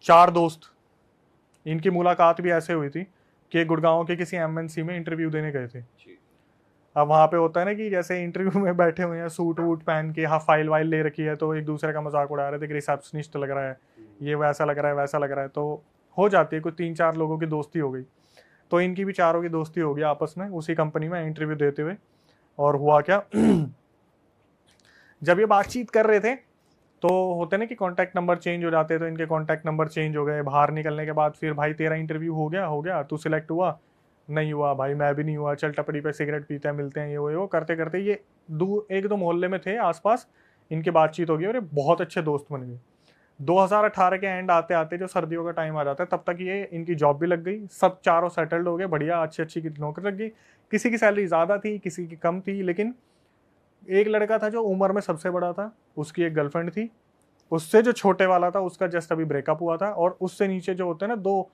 4 दोस्त। इनकी मुलाकात भी ऐसे हुई थी कि गुड़गांव के किसी एमएनसी में इंटरव्यू देने गए थे। अब वहाँ पे होता है ना कि जैसे इंटरव्यू में बैठे हुए हैं, सूट वूट पहन के, हाँ फाइल वाइल ले रखी है, तो एक दूसरे का मजाक उड़ा रहे थे कि रिसेप्शनिस्ट लग रहा है, ये वैसा लग रहा है, वैसा लग रहा है। तो हो जाती है, कुछ 3-4 लोगों की दोस्ती हो गई। तो इनकी भी चारों की दोस्ती हो गई आपस में उसी कंपनी में इंटरव्यू देते हुए। और हुआ क्या जब ये बातचीत कर रहे थे तो होते ना कि कॉन्टैक्ट नंबर चेंज हो जाते हैं, तो इनके कॉन्टैक्ट नंबर चेंज हो गए। बाहर निकलने के बाद फिर भाई तेरा इंटरव्यू हो गया तू सिलेक्ट हुआ? नहीं हुआ भाई, मैं भी नहीं हुआ, चल टपड़ी पे सिगरेट पीते हैं, मिलते हैं, ये वो करते करते ये एक दो मोहल्ले में थे आसपास, इनकी बातचीत हो गई और ये बहुत अच्छे दोस्त बन गए। 2018 के एंड आते आते जो सर्दियों का टाइम आ जाता है, तब तक ये इनकी जॉब भी लग गई, सब चारों सेटल्ड हो गए, बढ़िया अच्छी अच्छी की नौकरी लग गई। किसी की सैलरी ज़्यादा थी, किसी की कम थी, लेकिन एक लड़का था जो उम्र में सबसे बड़ा था, उसकी एक गर्लफ्रेंड थी। उससे जो छोटे वाला था उसका जस्ट अभी ब्रेकअप हुआ था। और उससे नीचे जो होते हैं ना, 2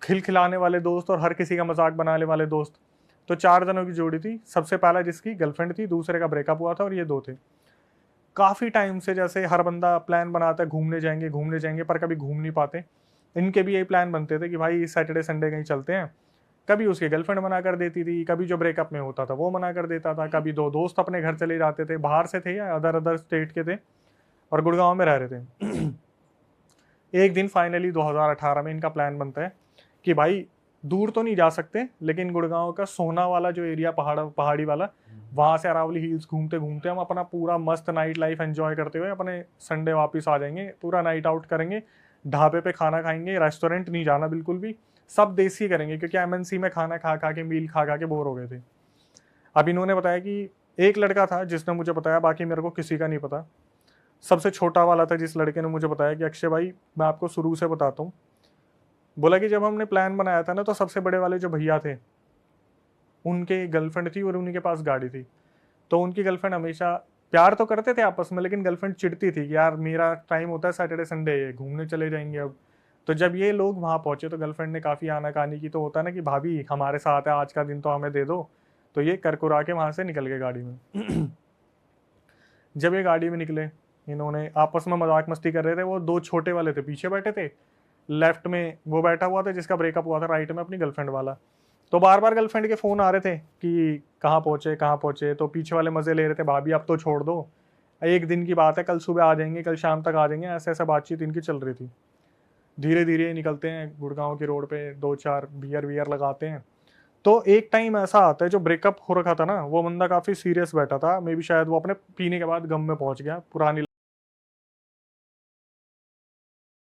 खिलखिलाने वाले दोस्त और हर किसी का मजाक बनाने वाले दोस्त, तो 4 जनों की जोड़ी थी। सबसे पहला जिसकी गर्लफ्रेंड थी, दूसरे का ब्रेकअप हुआ था, और ये 2 थे। काफ़ी टाइम से जैसे हर बंदा प्लान बनाता है घूमने जाएंगे, पर कभी घूम नहीं पाते। इनके भी यही प्लान बनते थे कि भाई सैटरडे संडे कहीं चलते हैं। कभी उसकी गर्लफ्रेंड मना कर देती थी, कभी जो ब्रेकअप में होता था वो मना कर देता था, कभी 2 दोस्त अपने घर चले जाते थे, बाहर से थे या अदर अदर स्टेट के थे और गुड़गांव में रह रहे थे। एक दिन फाइनली 2018 में इनका प्लान बनता है कि भाई दूर तो नहीं जा सकते, लेकिन गुड़गांव का सोना वाला जो एरिया पहाड़ी वाला, वहां से अरावली हिल्स घूमते घूमते हम अपना पूरा मस्त नाइट लाइफ एंजॉय करते हुए अपने संडे वापस आ जाएंगे। पूरा नाइट आउट करेंगे, ढाबे पे खाना खाएंगे, रेस्टोरेंट नहीं जाना बिल्कुल भी, सब देसी करेंगे, क्योंकि एमएनसी में खाना खा खा के, मील खा खा के बोर हो गए थे। अब इन्होंने बताया कि एक लड़का था जिसने मुझे बताया, बाकी मेरे को किसी का नहीं पता। सबसे छोटा वाला था जिस लड़के ने मुझे बताया कि अक्षय भाई मैं आपको शुरू से बताता हूँ। बोला कि जब हमने प्लान बनाया था ना, तो सबसे बड़े वाले जो भैया थे उनके गर्लफ्रेंड थी और उन्हीं के पास गाड़ी थी। तो उनकी गर्लफ्रेंड हमेशा प्यार तो करते थे आपस में, लेकिन गर्लफ्रेंड चिढ़ती थी कि यार मेरा टाइम होता है सैटरडे संडे, घूमने चले जाएंगे अब। तो जब ये लोग वहाँ पहुंचे तो गर्लफ्रेंड ने काफ़ी आनाकानी की। तो होता है ना कि भाभी हमारे साथ है, आज का दिन तो हमें दे दो। तो ये करकुरा के वहाँ से निकल गए गाड़ी में। जब ये गाड़ी में निकले, इन्होंने आपस में मजाक मस्ती कर रहे थे। वो 2 छोटे वाले थे पीछे बैठे थे, लेफ्ट में वो बैठा हुआ था जिसका ब्रेकअप हुआ था, राइट में अपनी गर्लफ्रेंड वाला। तो बार बार गर्लफ्रेंड के फ़ोन आ रहे थे कि कहाँ पहुँचे कहाँ पहुँचे। तो पीछे वाले मज़े ले रहे थे, भाभी अब तो छोड़ दो, एक दिन की बात है, कल सुबह आ जाएंगे, कल शाम तक आ जाएंगे, ऐसे ऐसा बातचीत इनकी चल रही थी। धीरे धीरे निकलते हैं गुड़गांव की रोड पे, 2-4 बियर वियर लगाते हैं। तो एक टाइम ऐसा आता है, जो ब्रेकअप हो रखा था ना, वो बंदा काफ़ी सीरियस बैठा था, मे बी शायद वो अपने पीने के बाद गम में पहुंच गया, पुरानी